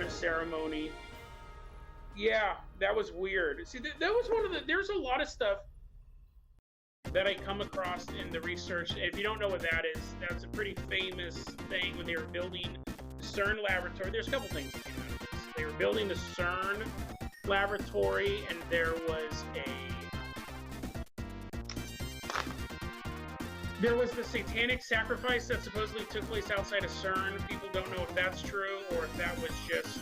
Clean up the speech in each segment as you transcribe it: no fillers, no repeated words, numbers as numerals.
of ceremony. Yeah, that was weird. See, that was one of the. There's a lot of stuff that I come across in the research. If you don't know what that is, that's a pretty famous thing when they were building the CERN laboratory. There's a couple things that came out of this. They were building the CERN laboratory, and there was the satanic sacrifice that supposedly took place outside of CERN. People don't know if that's true or if that was just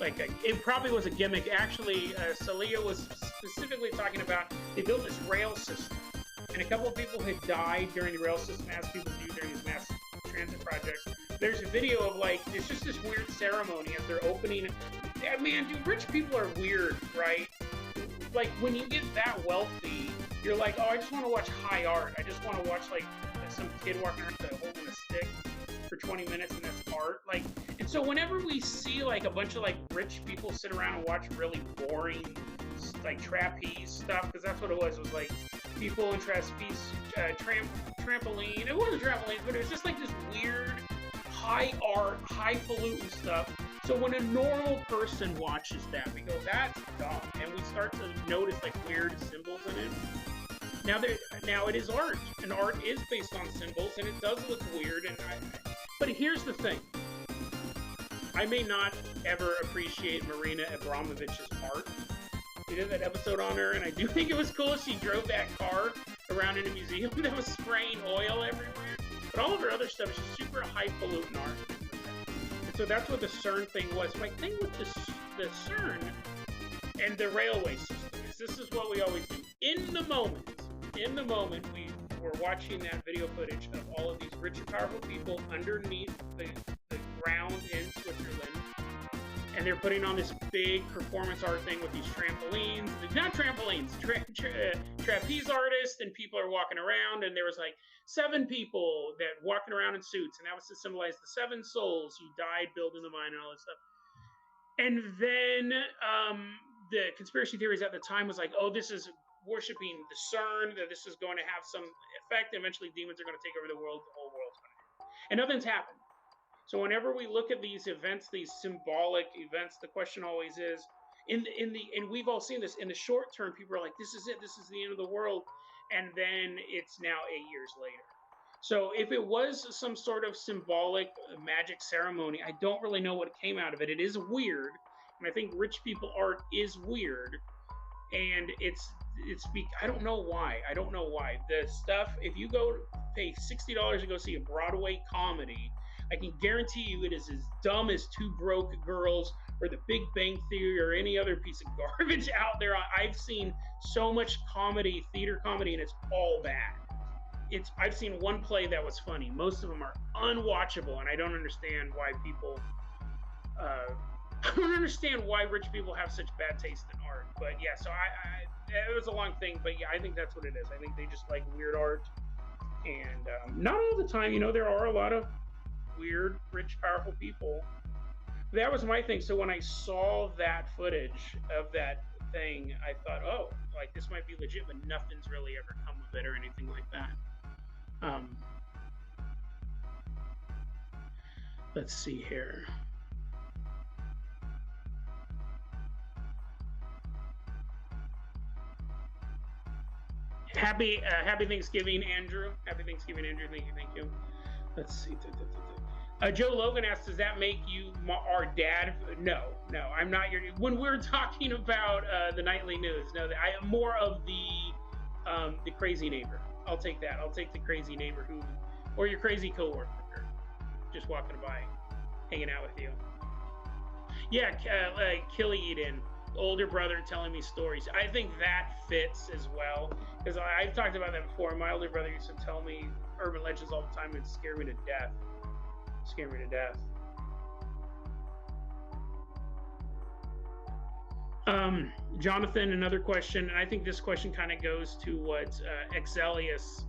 it probably was a gimmick. Actually, Salia was specifically talking about they built this rail system, and a couple of people had died during the rail system, as people do during these mass transit projects. There's a video of it's just this weird ceremony as they're opening. Man, dude, rich people are weird, right? Like when you get that wealthy, you're like, oh, I just want to watch high art. I just want to watch some kid walking around holding a stick for 20 minutes, and that's art. And so whenever we see a bunch of rich people sit around and watch really boring trapeze stuff, because that's what it was. It was people in trapeze, trampoline. It wasn't trampolines, but it was just this weird high art, highfalutin stuff. So when a normal person watches that, we go, that's dumb, and we start to notice weird symbols in it. Now it is art, and art is based on symbols, and it does look weird. But here's the thing: I may not ever appreciate Marina Abramovich's art. We did that episode on her, and I do think it was cool. She drove that car around in a museum that was spraying oil everywhere. But all of her other stuff is just super highfalutin art. And so that's what the CERN thing was. My thing with the CERN and the railway system is this is what we always do. In the moment we were watching that video footage of all of these rich and powerful people underneath the ground in Switzerland, and they're putting on this big performance art thing with these trampolines, not trampolines, trapeze artists, and people are walking around, and there was 7 people that walking around in suits, and that was to symbolize the 7 souls who died building the mine and all this stuff. And then the conspiracy theories at the time was oh, this is worshiping the CERN, that this is going to have some effect. Eventually, demons are going to take over the world. The whole world's going to end. And nothing's happened. So whenever we look at these events, these symbolic events, the question always is, and we've all seen this in the short term. People are like, "This is it. This is the end of the world," and then it's now 8 years later. So if it was some sort of symbolic magic ceremony, I don't really know what came out of it. It is weird, and I think rich people art is weird. And I don't know why. The stuff, if you go pay $60 to go see a Broadway comedy, I can guarantee you it is as dumb as Two Broke Girls or The Big Bang Theory or any other piece of garbage out there. I've seen so much theater comedy, and it's all bad. I've seen one play that was funny. Most of them are unwatchable, and I don't understand why people I don't understand why rich people have such bad taste in art. But yeah, so it was a long thing, but yeah, I think that's what it is. I think they just like weird art. And not all the time, there are a lot of weird, rich, powerful people. That was my thing. So when I saw that footage of that thing, I thought, oh, this might be legit, but nothing's really ever come of it or anything like that. Let's see here. Happy Thanksgiving, Andrew. Happy Thanksgiving, Andrew. Thank you. Let's see. Joe Logan asks, does that make you our dad? No, I'm not your. When we're talking about the nightly news, no, I am more of the crazy neighbor. I'll take that. I'll take the crazy neighbor or your crazy coworker, just walking by, hanging out with you. Yeah, Killy Eden, older brother telling me stories. I think that fits as well, because I've talked about that before. My older brother used to tell me urban legends all the time and scare me to death. Jonathan, another question, and I think this question kind of goes to what Exelius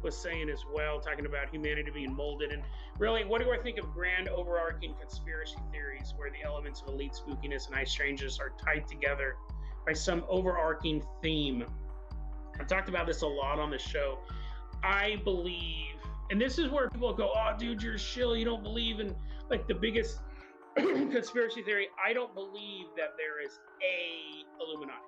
was saying as well, talking about humanity being molded. And really, what do I think of grand overarching conspiracy theories where the elements of elite spookiness and high strangeness are tied together by some overarching theme? I've talked about this a lot on the show. I believe, and this is where people go, oh, dude, you're a shill. You don't believe in the biggest conspiracy theory, I don't believe that there is a Illuminati.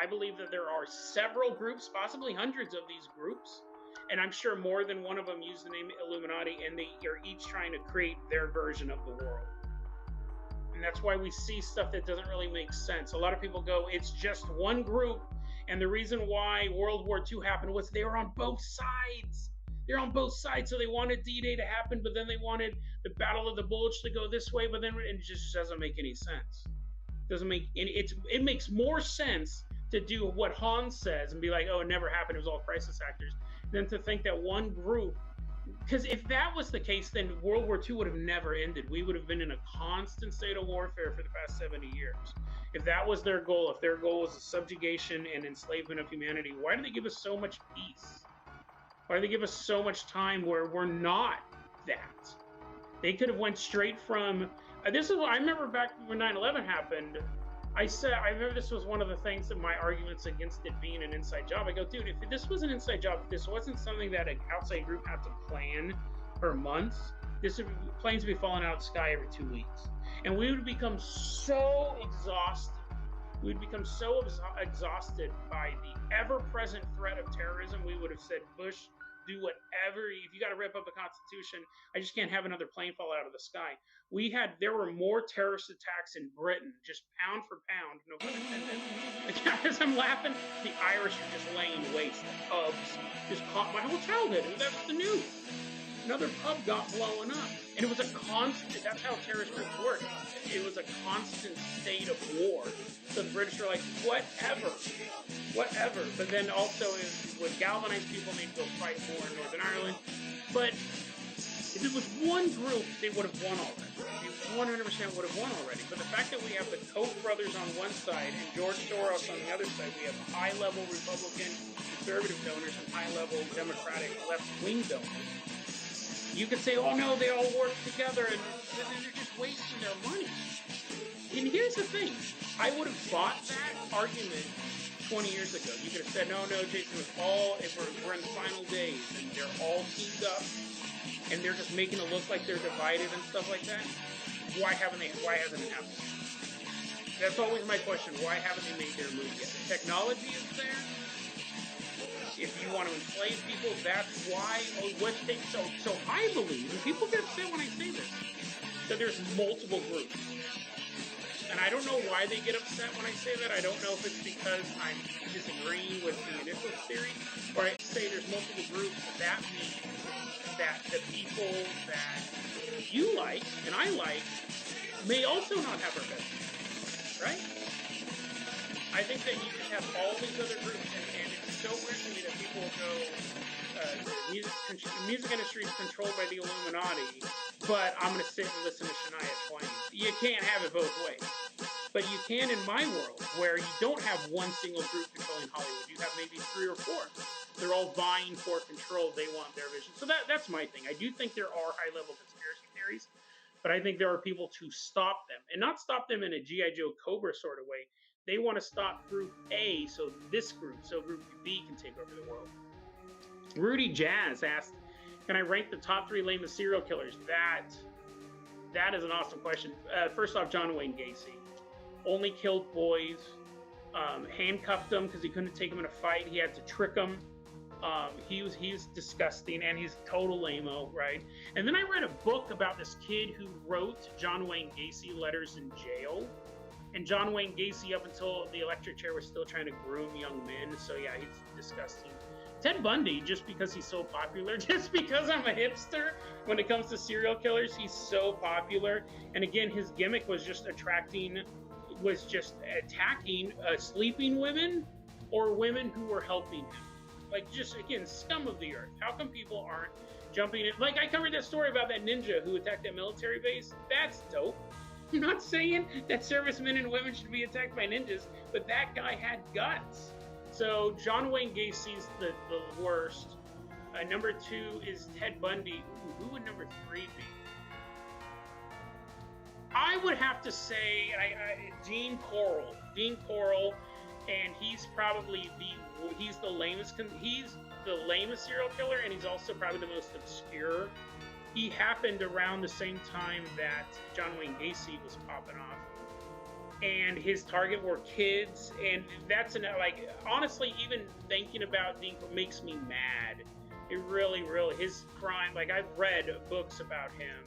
I believe that there are several groups, possibly hundreds of these groups, and I'm sure more than one of them use the name Illuminati, and they are each trying to create their version of the world. And that's why we see stuff that doesn't really make sense. A lot of people go, it's just one group, and the reason why World War II happened was they were on both sides. They're on both sides, so they wanted D-Day to happen, but then they wanted the Battle of the Bulge to go this way, but then it just doesn't make any sense. It makes more sense to do what Hans says and be like, oh, it never happened, it was all crisis actors, than to think that one group, because if that was the case, then World War II would have never ended. We would have been in a constant state of warfare for the past 70 years. If that was their goal, if their goal was the subjugation and enslavement of humanity, why do they give us so much peace? Why do they give us so much time where we're not that? They could have went straight from, this is what I remember back when 9/11 happened. I remember this was one of the things that my arguments against it being an inside job. I go, dude, if this was an inside job, if this wasn't something that an outside group had to plan for months, planes would be falling out of the sky every 2 weeks. And we would become so exhausted. We'd become so exhausted by the ever-present threat of terrorism, we would have said, Bush, do whatever. If you got to rip up the Constitution, I just can't have another plane fall out of the sky. There were more terrorist attacks in Britain, just pound for pound, no pun intended. As I'm laughing, the Irish are just laying waste. The pubs just caught my whole childhood. That was the news. Another pub got blown up. And it was a constant, that's how terrorist groups work. It was a constant state of war. So the British were like, whatever. But then also it would galvanize people, and they'd go fight more in Northern Ireland. But if it was one group, they would have won already. They 100% would have won already. But the fact that we have the Koch brothers on one side and George Soros on the other side, we have high-level Republican conservative donors and high-level Democratic left-wing donors. You could say, oh no, they all work together, and they're just wasting their money. And here's the thing. I would have bought that argument 20 years ago. You could have said, no, Jason, we're in the final days, and they're all teamed up, and they're just making it look like they're divided and stuff like that. Why hasn't it happened? That's always my question. Why haven't they made their move yet? The technology is there. If you want to enslave people, that's why. So I believe, and people get upset when I say this, that there's multiple groups. And I don't know why they get upset when I say that. I don't know if it's because I'm disagreeing with the initial theory, or I say there's multiple groups. That means that the people that you like and I like may also not have our best interests, right? I think that you can have all these other groups, and it's so weird to me that people go, the music industry is controlled by the Illuminati, but I'm going to sit and listen to Shania Twain. You can't have it both ways. But you can in my world, where you don't have one single group controlling Hollywood. You have maybe 3 or 4. They're all vying for control. They want their vision. So that's my thing. I do think there are high-level conspiracy theories, but I think there are people to stop them. And not stop them in a G.I. Joe Cobra sort of way. They want to stop Group A, so Group B can take over the world. Rudy Jazz asked, can I rank the top 3 lamest serial killers? That is an awesome question. First off, John Wayne Gacy. Only killed boys, handcuffed them because he couldn't take them in a fight. He had to trick them. He was disgusting, and he's total lame-o, right? And then I read a book about this kid who wrote John Wayne Gacy letters in jail. And John Wayne Gacy, up until the electric chair, was still trying to groom young men. So yeah, he's disgusting. Ted Bundy, just because he's so popular, just because I'm a hipster when it comes to serial killers, he's so popular. And again, his gimmick was just attacking sleeping women or women who were helping him. Like, just, again, scum of the earth. How come people aren't jumping in? Like, I covered that story about that ninja who attacked that military base. That's dope. I'm not saying that servicemen and women should be attacked by ninjas, but that guy had guts. So John Wayne Gacy's the worst. Number 2 is Ted Bundy. Ooh, who would number 3 be? I would have to say Dean Corll. Dean Corll, and he's probably the lamest serial killer, and he's also probably the most obscure he happened around the same time that John Wayne Gacy was popping off, and his target were kids, and that's like, honestly, even thinking about Dinklage makes me mad. It really, really, his crime. Like, I've read books about him.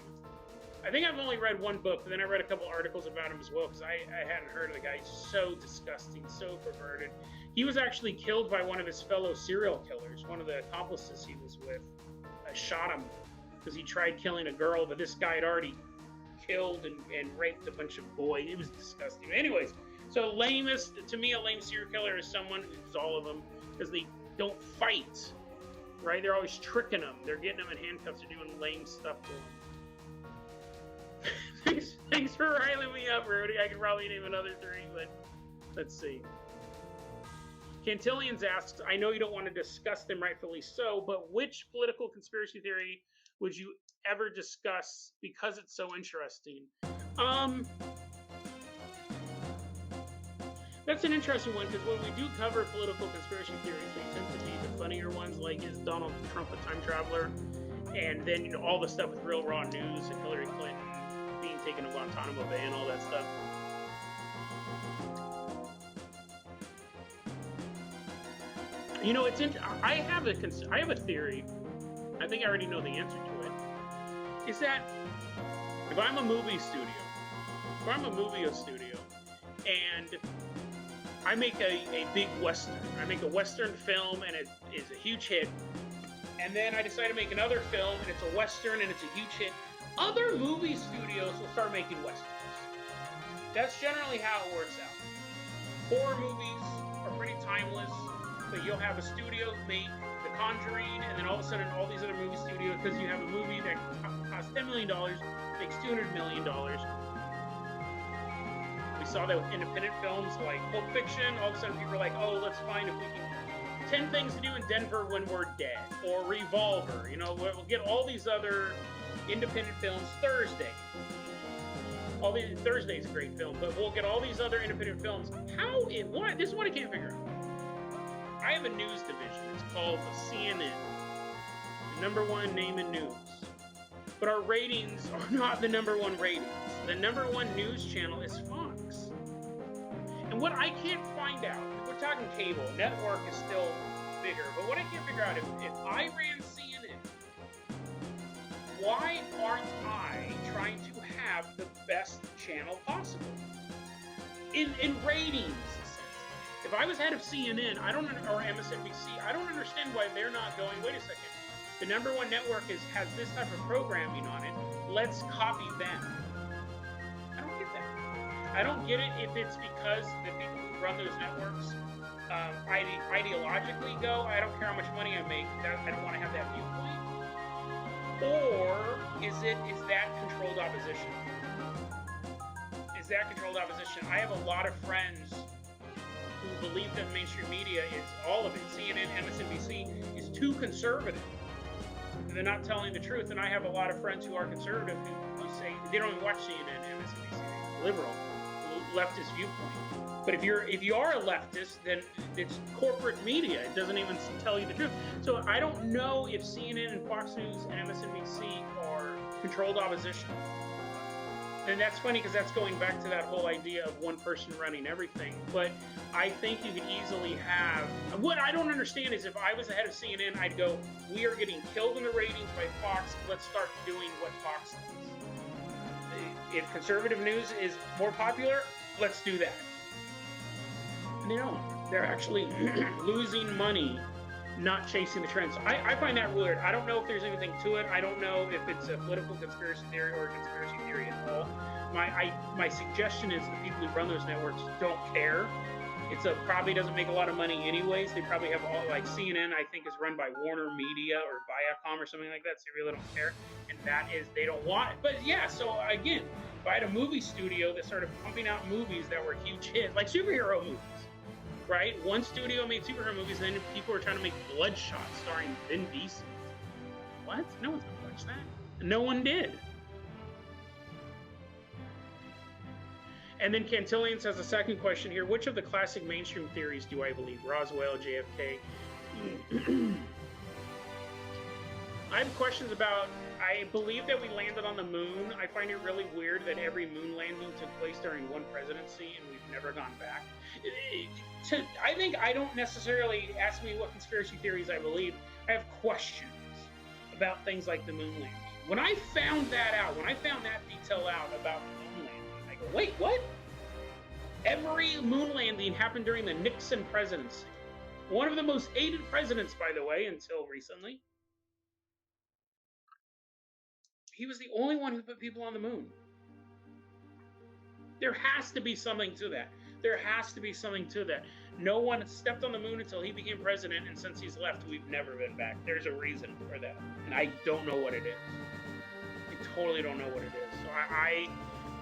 I think I've only read one book, but then I read a couple articles about him as well, because I hadn't heard of the guy. He's so disgusting, so perverted. He was actually killed by one of his fellow serial killers. One of the accomplices he was with shot him because he tried killing a girl, but this guy had already killed and raped a bunch of boys. It was disgusting. Anyways, so lamest, to me, a lame serial killer is someone, it's all of them, because they don't fight, right? They're always tricking them. They're getting them in handcuffs. They're doing lame stuff to them. Thanks for riling me up, Rudy. I could probably name another 3, but let's see. Cantillians asks, I know you don't want to discuss them, rightfully so, but which political conspiracy theory would you ever discuss because it's so interesting? That's an interesting one, because when we do cover political conspiracy theories, they tend to be the funnier ones, like, is Donald Trump a time traveler? And then, you know, all the stuff with Real Raw News and Hillary Clinton being taken to Guantanamo Bay and all that stuff. You know, it's I have a theory. I think I already know the answer to it. Is that if I'm a movie studio, and I make a big Western, I make a Western film and it is a huge hit, and then I decide to make another film and it's a Western and it's a huge hit, other movie studios will start making Westerns. That's generally how it works out. Horror movies are pretty timeless, but you'll have a studio make The Conjuring, and then all of a sudden all these other movie studios, because you have a movie that costs $10 million, makes $200 million. We saw that with independent films like Pulp Fiction. All of a sudden people are like, oh, let's find if we can 10 Things to Do in Denver When We're Dead, or Revolver. You know, we'll get all these other independent films. Thursday. Thursday's a great film, but we'll get all these other independent films. This is what I can't figure out. I have a news division. It's called CNN, the #1 name in news. But our ratings are not the #1 ratings. The #1 news channel is Fox. And what I can't find out, if we're talking cable, network is still bigger, but what I can't figure out, if I ran CNN, why aren't I trying to have the best channel possible? In ratings. If I was head of CNN, or MSNBC, I don't understand why they're not going, wait a second, the #1 network has this type of programming on it, let's copy them. I don't get that. I don't get it if it's because the people who run those networks ideologically go, I don't care how much money I make, I don't want to have that viewpoint. Or is that controlled opposition? Is that controlled opposition? I have a lot of friends who believe that mainstream media is all of it, CNN, MSNBC, is too conservative. They're not telling the truth, and I have a lot of friends who are conservative who say they don't even watch CNN, MSNBC, liberal, leftist viewpoint. But if you are a leftist, then it's corporate media. It doesn't even tell you the truth. So I don't know if CNN and Fox News and MSNBC are controlled opposition. And that's funny because that's going back to that whole idea of one person running everything. But I think you could easily have... What I don't understand is if I was the head of CNN, I'd go, we are getting killed in the ratings by Fox. Let's start doing what Fox does. If conservative news is more popular, let's do that. And they don't. They're actually losing money not chasing the trends. I find that weird. I don't know if there's anything to it. I don't know if it's a political conspiracy theory or a conspiracy theory at all. My suggestion is the people who run those networks don't care. Probably doesn't make a lot of money anyways. They probably have all, like CNN, I think, is run by Warner Media or Viacom or something like that, so they really don't care. And that is, they don't want it. But yeah, so again, if I had a movie studio that started pumping out movies that were huge hits, like superhero movies, right? One studio made superhero movies, and then people were trying to make Bloodshot starring Vin Diesel. What? No one's gonna watch that. No one did. And then Cantillians has a second question here. Which of the classic mainstream theories do I believe? Roswell, JFK? I have questions about. I believe that we landed on the moon. I find it really weird that every moon landing took place during one presidency and we've never gone back. I think I don't necessarily ask me what conspiracy theories I believe. I have questions about things like the moon landing. When I found that out, when I found that detail out about the moon landing, I go, wait, what? Every moon landing happened during the Nixon presidency. One of the most hated presidents, by the way, until recently. He was the only one who put people on the moon. There has to be something to that. There has to be something to that. No one stepped on the moon until he became president, and since he's left, we've never been back. There's a reason for that, and I don't know what it is. I totally don't know what it is. So I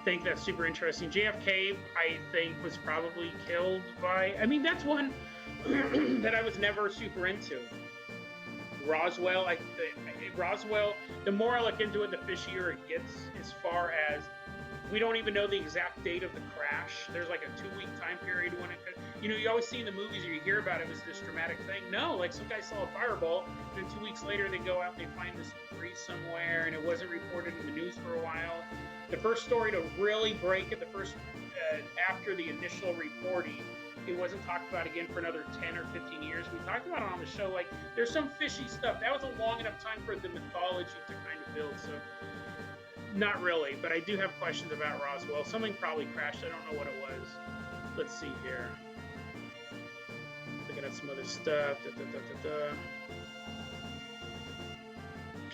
think that's super interesting. JFK, I think, was probably killed by... I mean, that's one that I was never super into. Roswell, Roswell, the more I look into it, the fishier it gets as far as we don't even know the exact date of the crash. There's like a 2-week time period when it could, you know, you always see in the movies or you hear about it was this dramatic thing. No, like some guy saw a fireball, and then 2 weeks later they go out and they find this debris somewhere, and it wasn't reported in the news for a while. The first story to really break it, after the initial reporting, it wasn't talked about again for another 10 or 15 years. We talked about it on the show, like, there's some fishy stuff. That was a long enough time for the mythology to kind of build, so not really, but I do have questions about Roswell. Something probably crashed. I don't know what it was. Let's see here. Looking at some other stuff.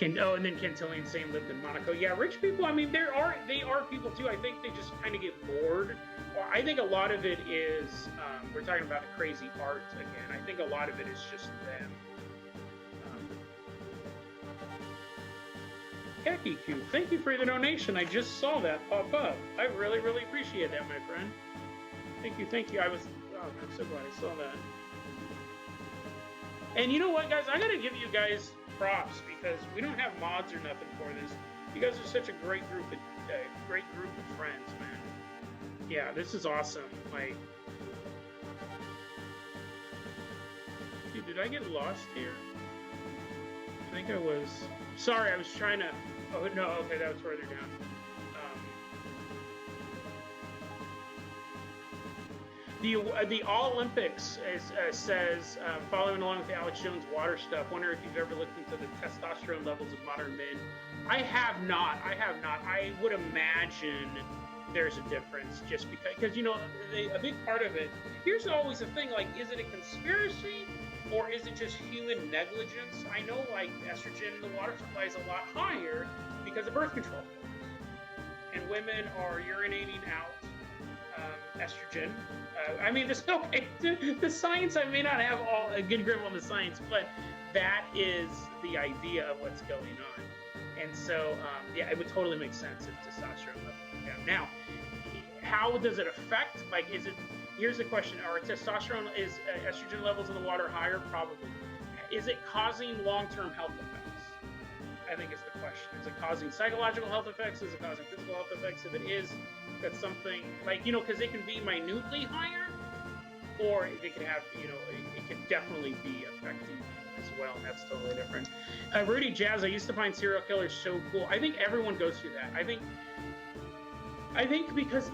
And then Cantillion's saying lived in Monaco. Yeah, rich people, I mean, they are people too. I think they just kind of get bored. Or I think a lot of it is, we're talking about the crazy art again. I think a lot of it is just them. Khaki Cube, thank you for the donation. I just saw that pop up. I really, really appreciate that, my friend. Thank you, thank you. I'm so glad I saw that. And you know what, guys? I gotta give you guys props because we don't have mods or nothing for this. You guys are such a great group of friends, man. Yeah, this is awesome. Like, dude, did I get lost here? I think I was. Sorry, I was trying to. Oh no, okay, that was further down. The All Olympics says, following along with the Alex Jones water stuff. Wonder if you've ever looked into the testosterone levels of modern men. I have not. I would imagine there's a difference, just because you know a big part of it. Here's always the thing: like, is it a conspiracy? Or is it just human negligence? I know, like, estrogen in the water supply is a lot higher because of birth control. And women are urinating out estrogen. I mean, there's no way the science, I may not have a good grip on the science, but that is the idea of what's going on. And so, yeah, it would totally make sense if testosterone levels go down. Now, how does it affect? Like, is it... Here's the question: are testosterone, estrogen levels in the water higher? Probably. Is it causing long-term health effects? I think is the question. Is it causing psychological health effects? Is it causing physical health effects? If it is, that's something like, you know, because it can be minutely higher, or it could have, you know, it could definitely be affecting as well. And that's totally different. Rudy Jazz, I used to find serial killers so cool. I think everyone goes through that. I think because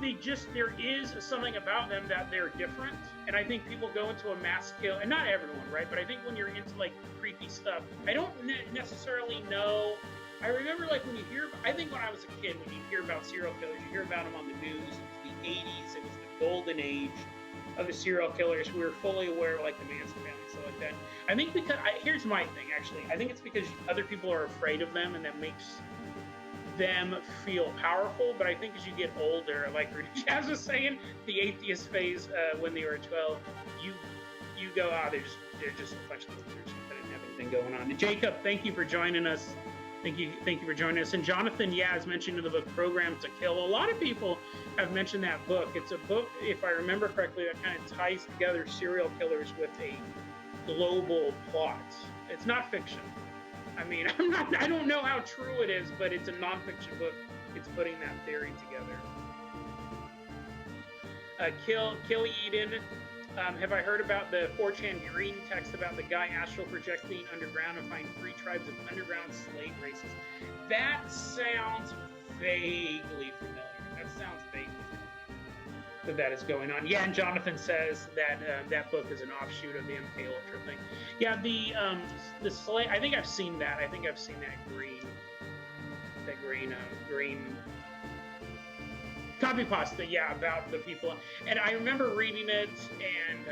there is something about them that they're different, and I think people go into a mass kill, and not everyone, right? But I think when you're into like creepy stuff, I don't necessarily know. I remember like when you hear, I think when I was a kid, when you hear about serial killers, you hear about them on the news. It was the 80s, it was the golden age of the serial killers. We were fully aware of like the Manson family and stuff like that. I think because, here's my thing actually, I think it's because other people are afraid of them, and that makes them feel powerful. But I think as you get older, like Rudy Jazz was saying, the atheist phase when they were 12, you go, they're just a bunch of losers that didn't have anything going on. And Jacob, thank you for joining us. Thank you for joining us. And Jonathan Yaz mentioned in the book Programmed to Kill. A lot of people have mentioned that book. It's a book, if I remember correctly, that kind of ties together serial killers with a global plot. It's not fiction. I mean, I don't know how true it is, but it's a nonfiction book. It's putting that theory together. Kill Eden Have I heard about the 4chan green text about the guy astral projecting underground and find 3 tribes of underground slave races? That sounds vaguely familiar. That sounds vaguely familiar that is going on. Yeah, and Jonathan says that that book is an offshoot of the MK Ultra thing. Yeah, the slave. I think I've seen that. I think I've seen that green copy pasta, yeah, about the people. And I remember reading it, and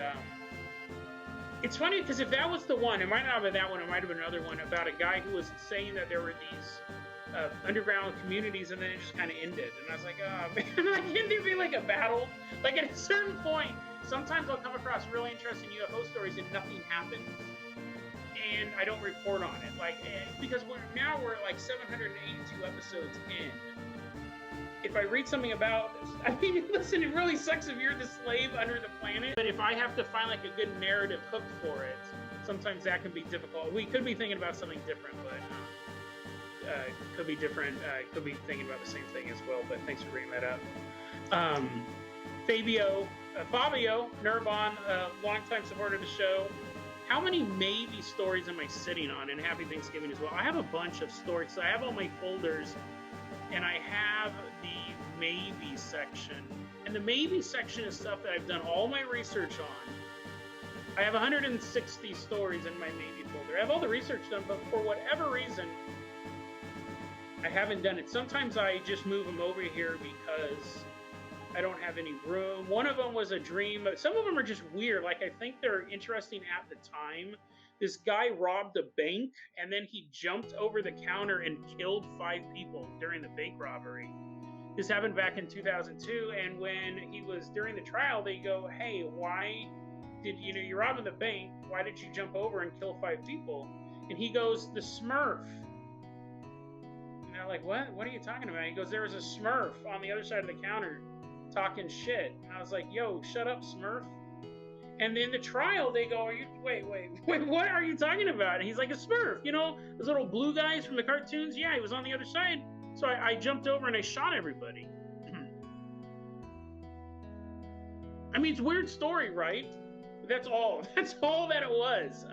it's funny because if that was the one, it might not have been that one, it might have been another one about a guy who was saying that there were these underground communities, and then it just kind of ended. And I was like, oh man, like, can there be like a battle? Like at a certain point, sometimes I'll come across really interesting UFO stories and nothing happens. And I don't report on it, like, because we're like 782 episodes in. If I read something about this, I mean, listen, it really sucks if you're the slave under the planet. But if I have to find like a good narrative hook for it, sometimes that can be difficult. We could be thinking about something different, but could be different. Could be thinking about the same thing as well. But thanks for bringing that up. Fabio Nurbon, longtime supporter of the show. How many maybe stories am I sitting on? And happy Thanksgiving as well. I have a bunch of stories. So I have all my folders, and I have the maybe section. And the maybe section is stuff that I've done all my research on. I have 160 stories in my maybe folder. I have all the research done, but for whatever reason, I haven't done it. Sometimes I just move them over here because I don't have any room. One of them was a dream. Some of them are just weird. Like, I think they're interesting at the time. This guy robbed a bank, and then he jumped over the counter and killed 5 people during the bank robbery. This happened back in 2002, and when he was during the trial, they go, hey, why did, you're robbing the bank, why did you jump over and kill 5 people? And he goes, the Smurf. And they're like, what are you talking about? He goes, there was a Smurf on the other side of the counter talking shit. And I was like, yo, shut up, Smurf. And then the trial, they go, wait, what are you talking about? And he's like, a Smurf, those little blue guys from the cartoons? Yeah, he was on the other side. So I jumped over and I shot everybody. I mean, it's a weird story, right? But that's all that it was.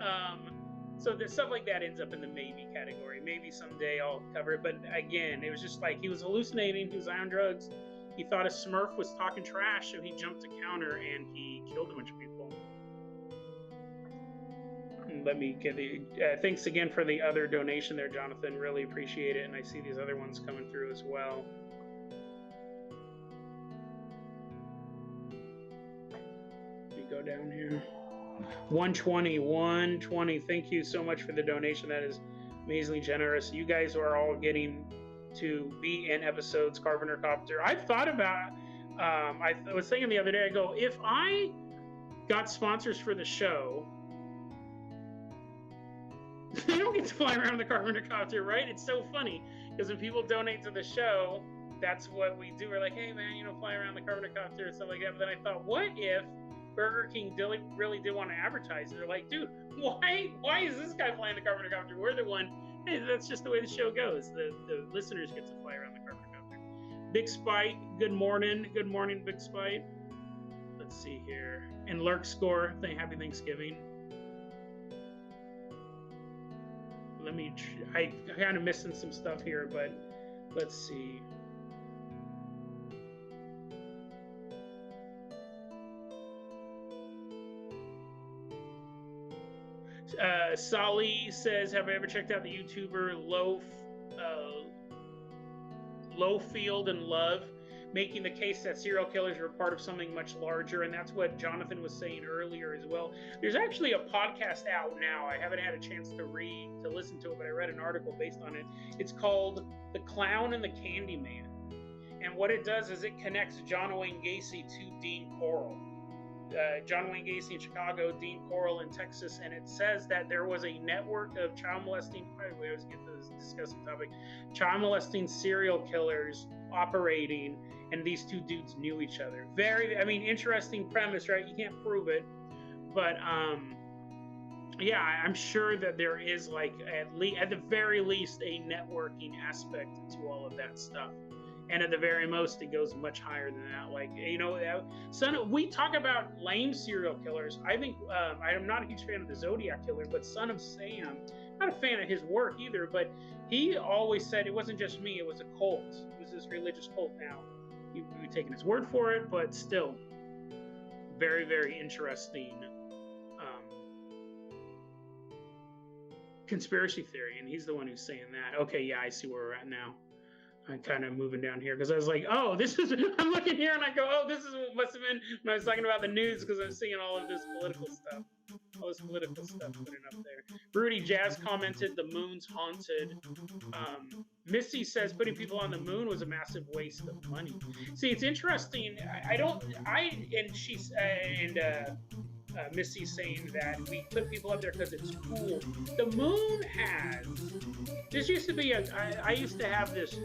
So stuff like that ends up in the maybe category. Maybe someday I'll cover it. But again, it was just like he was hallucinating. He was on drugs. He thought a Smurf was talking trash, so he jumped to counter and he killed a bunch of people. Let me get the thanks again for the other donation there, Jonathan. Really appreciate it. And I see these other ones coming through as well. Let me go down here. 120. Thank you so much for the donation. That is amazingly generous. You guys are all getting to be in episodes, Carpenter Copter. I've thought about, I was thinking the other day, I go, if I got sponsors for the show, they don't get to fly around the Carpenter Copter, right? It's so funny, because when people donate to the show, that's what we do. We're like, hey man, fly around the Carpenter Copter and stuff like that. But then I thought, what if Burger King really did want to advertise? They're like, dude, why is this guy flying the Carpenter Copter? We're the one. Hey, that's just the way the show goes. The listeners get to fly around the Carpenter Copter. Big Spite, good morning. Good morning, Big Spite. Let's see here. And Lurk Score, happy Thanksgiving. I kind of missing some stuff here, but let's see. Sally says, have I ever checked out the YouTuber Lowfield and Love, making the case that serial killers are part of something much larger? And that's what Jonathan was saying earlier as well. There's actually a podcast out now. I haven't had a chance to listen to it, but I read an article based on it. It's called The Clown and the Candyman. And what it does is it connects John Wayne Gacy to Dean Corll. John Wayne Gacy in Chicago, Dean Corll in Texas, and it says that there was a network of child molesting, we always get to this discussing topic, child molesting serial killers operating, and these two dudes knew each other. Interesting premise, right? You can't prove it, but yeah, I'm sure that there is at the very least a networking aspect to all of that stuff. and at the very most, it goes much higher than that. Like, you know, we talk about lame serial killers. I think I'm not a huge fan of the Zodiac killer, but Son of Sam, not a fan of his work either. But he always said it wasn't just me; it was a cult. It was this religious cult. Now, you've taken his word for it, but still, very, very interesting conspiracy theory. And he's the one who's saying that. Okay, yeah, I see where we're at now. I'm kind of moving down here because I was like, oh, this is, I'm looking here and I go, oh, this is what must have been when I was talking about the news, because I'm seeing all of this political stuff. All this political stuff putting up there. Rudy Jazz commented, the moon's haunted. Missy says putting people on the moon was a massive waste of money. See, it's interesting. Missy's saying that we put people up there because it's cool. The moon has. This used to be I used to have this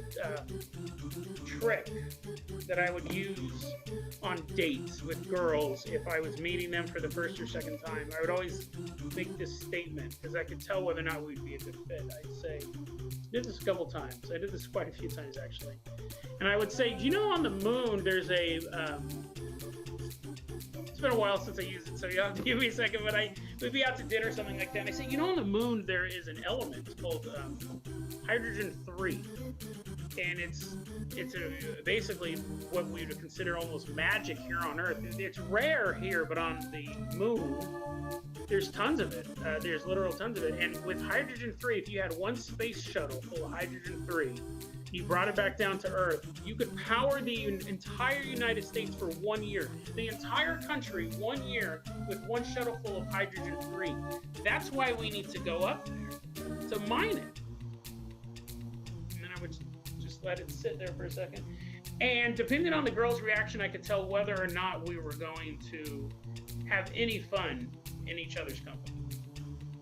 trick that I would use on dates with girls if I was meeting them for the first or second time. I would always make this statement because I could tell whether or not we'd be a good fit. I'd say, I did this a couple times. I did this quite a few times actually. And I would say, do you know on the moon there's a it's been a while since I used it, so you'll have to give me a second, but we'd be out to dinner or something like that, and I say, you know, on the moon there is an element called hydrogen-3, and it's basically what we would consider almost magic here on Earth. It's rare here, but on the moon, there's tons of it. There's literal tons of it, and with hydrogen-3, if you had one space shuttle full of hydrogen-3, you brought it back down to Earth, you could power the entire United States for 1 year. The entire country, 1 year, with one shuttle full of hydrogen-3. That's why we need to go up there, to mine it. And then I would just let it sit there for a second. And depending on the girl's reaction, I could tell whether or not we were going to have any fun in each other's company.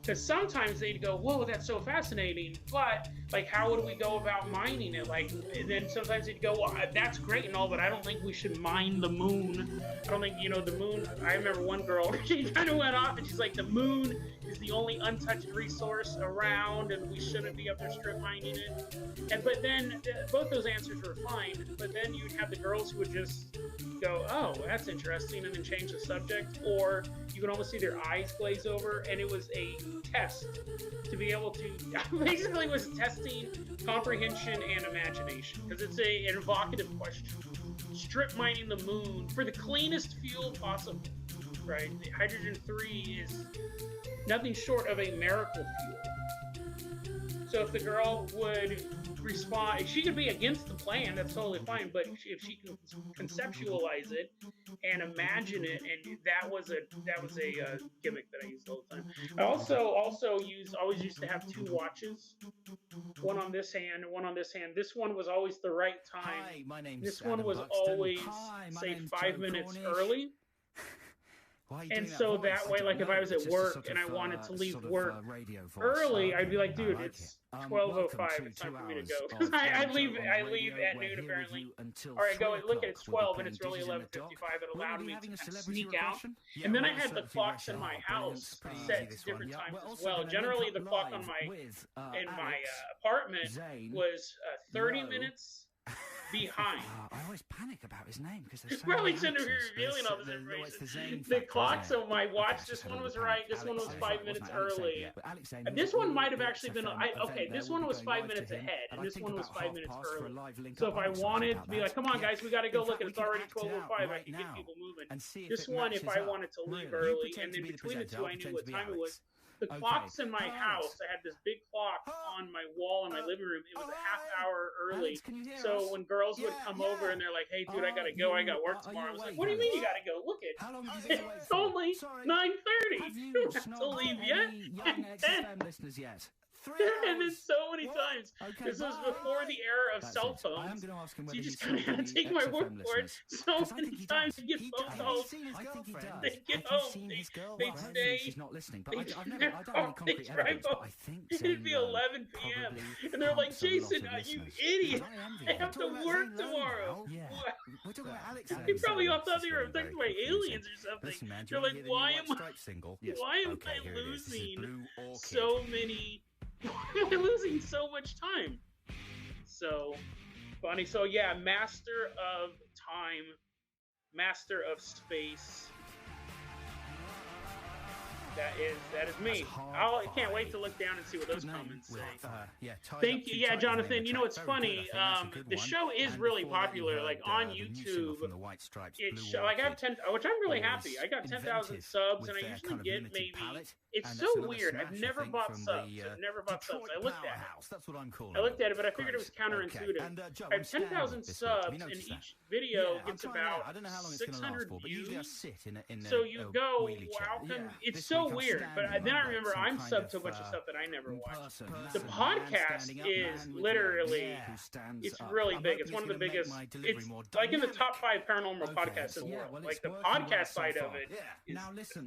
Because sometimes they'd go, whoa, that's so fascinating, but like, how would we go about mining it? Like, and then sometimes they'd go, well, that's great and all, but I don't think we should mine the moon. I don't think, you know, the moon. I remember one girl, she kind of went off and she's like, the moon is the only untouched resource around and we shouldn't be up there strip mining it. But then both those answers were fine, but then you'd have the girls who would just go, oh, that's interesting, and then change the subject, or you can almost see their eyes glaze over, and it was a test to be able to, basically was testing comprehension and imagination, because it's an evocative question. Strip mining the moon for the cleanest fuel possible, right? The hydrogen-3 is nothing short of a miracle fuel. So if the girl would respond, she could be against the plan, that's totally fine, but if she can conceptualize it and imagine it, and that was a gimmick that I used all the time. I always used to have two watches, one on this hand and one on this hand. This one was always the right time. Hi, my name's this one Adam was Buxton. always Hi, my say name's 5 Joe minutes Cornish. early. Why are you And doing so voice? that way, I like don't if I know. was It's at just a work sort and I of, wanted to leave sort of, work radio voice. early, I'd be like, I dude, like it's it. 12:05. Welcome It's to time for me to 2 go. hours Because of I Joe leave on at radio. noon We're here apparently. with you until All right, go 3 look at it's o'clock. 12 and it's really We'll be playing 11:55. It Will allowed we be me having to a kind of celebrity sneak out. regression? Yeah, And then I we'll had the celebrity clocks in regression. my Brilliant. house It's pretty set easy, to this one. different Yeah, times we're as also well. gonna Generally, link the up clock on live my with, in my Alex, apartment Zane, was 30 Lowe. minutes behind. I always panic about his name because there's so Probably many shouldn't be Alexes. revealing all this It's the Zane information. The factor, clock, isn't it? so my watch, Okay, this just a one little was panic. right, this one Alex was Zane, 5 wasn't minutes it? Alex Zane, early. yeah. But Alex Zane, This there's one a might have new actually been, XFM okay, event this there. one We'll be was going 5 live to minutes him, ahead, and and I this think one was about 5 half minutes past for a early. live link So up. if I I'm excited wanted about to be that. like, come on Yeah. guys, we got to go In look, fact, and we it's could already act it 12:05, out I right could get now people moving. and see if This it one, if matches I up. wanted to leave Really? You early, pretend and to then be the between the presenter, two, I'll I knew pretend what to be time it Alex. was. The Okay. clocks in my Hello, house, Alex. I had this big clock on my wall in my living room. It was a half hour early. Alex, can you hear So us? when girls would Yeah, come yeah. over and they're like, hey, dude, I got to go. I got work Are you tomorrow. I was like, awake, what do you mean you Alex? got to go? Look it. How long have you been awake It's for? only Sorry. 9:30. Have You you don't have to snogged leave yet. any young And XFM listeners yet? 3 and then hours. so many What? times. Okay, This was bye. before the era of That's cell it. I am phones. going to ask him So whether you he's just kind of snogged have to any take my word XFM for it. listeners. So 'Cause I think many he times does. to get He phone does. calls. I think he does. They get Have you home. seen his They'd girlfriend? stay. She's not listening, but They'd I don't have any concrete drive evidence, but home. I think It'd be Zane Lowe 11 p.m. probably And they're like, counts a lot Jason, of you listeners. idiot. I envy I him. have to Talking about work Zane Lowe tomorrow. now? Yeah. What? We're talking about Alex. They probably all thought they were This is affected very by confusing. aliens or something. Listen, man, do They're you wanna like, hear the why new am White I, Stripes single? why am Okay, I here it is. This is losing Blue Orchid. so many, why am I losing so much time? So, Funny. So yeah, Master of Time, Master of Space. That is me. I can't wait to look down and see what those comments say. Thank you. Yeah, Jonathan. You know, it's funny. The show is really popular. Like on YouTube, it's like I have 10, which I'm really happy. I got 10,000 subs, and I usually get maybe. It's so weird. I've never bought subs. I've never bought subs. I looked at it. That's what I'm calling. I looked at it, but I figured it was counterintuitive. I have 10,000 subs, and each video gets about 600 views. So you go, wow, it's so weird. But then I remember I'm subbed to a bunch of stuff that I never watched. The podcast is literally, it's really big. It's one of the biggest. It's like in the top 5 paranormal podcasts in the world. Like the podcast side of it is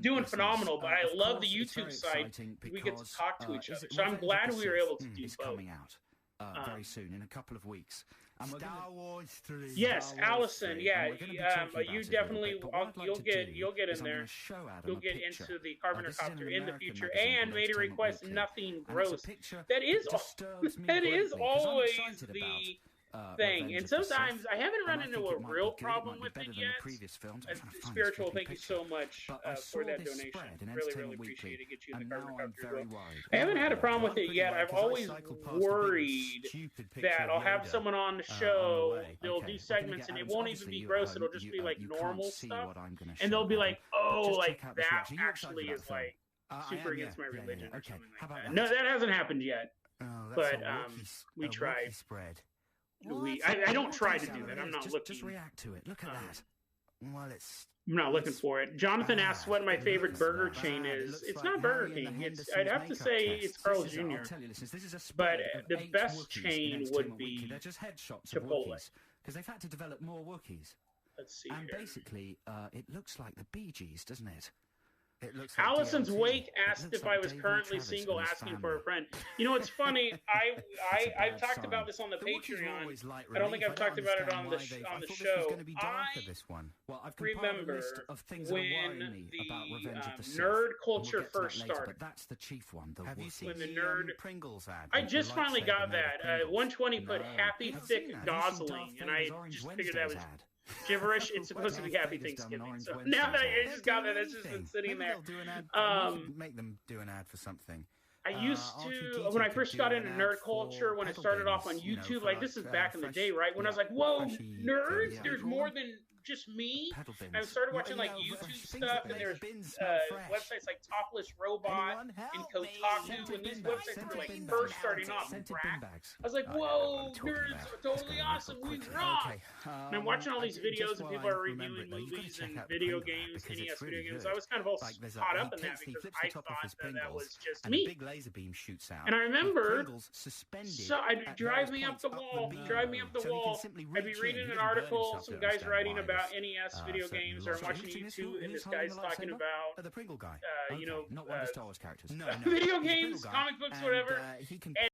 doing phenomenal. But I love the YouTube side. We get to talk to each other. So I'm glad we were able to do both. Very soon, in a couple of weeks. Star Wars 3. Yes, Allison. Yeah, you definitely. You'll get in there. You'll get into the Carpenter Copter in the future, and made a request. Nothing gross. That is always the thing. And sometimes I haven't run into a real problem with it yet. Spiritual, thank you so much for that donation. Really appreciate it. Get you in the Carpenter Copter. I haven't had a problem with it yet. I've always worried that I'll have someone on the show, they'll do segments, and it won't even be gross. It'll just be like normal stuff, and they'll be like, "Oh, like that actually is like super against my religion or something like that." No, that hasn't happened yet, but we tried. I don't try to do that. I'm not looking. Just react to it. Look at that. Well, I'm not looking for it. Jonathan asks what my favorite burger chain is. It's not Burger King. I'd have to say it's Carl's Jr. But the best chain would be Chipotle. Because they've had to develop more Wookiees. Let's see. And basically, it looks like the Bee Gees, doesn't it? Allison's Wake asked if I was currently single, asking for a friend. You know, it's funny. I've talked about this on the Patreon. I don't think I've talked about it on the show. I remember when the nerd culture first started. That's the chief one. When the nerd I just finally got that. 120 put Happy Thick Gosling, and I just figured that was gibberish. It's supposed to be Happy Thanksgiving. So now that I just got that, that's just been sitting there. Make them do an ad for something. I used to, when I first got into nerd culture, when it started off on YouTube, like this is back in the day, right? When I was like, whoa, nerds, there's more than just me. And I started watching like YouTube stuff, and there's websites like Topless Robot and Kotaku, and these websites were like first starting off. I was like, whoa, nerds are totally awesome, we rock. And I'm watching all these videos, and people are reviewing movies and video games, NES video games. So I was kind of all caught up in that because I thought that was just me. And I remember, so I'd drive me up the wall, I'd be reading an article, some guys writing about NES video games, or I'm watching YouTube, and this guy's talking about, the Pringle guy. you know, not one of the Star Wars characters. video games, comic books, whatever.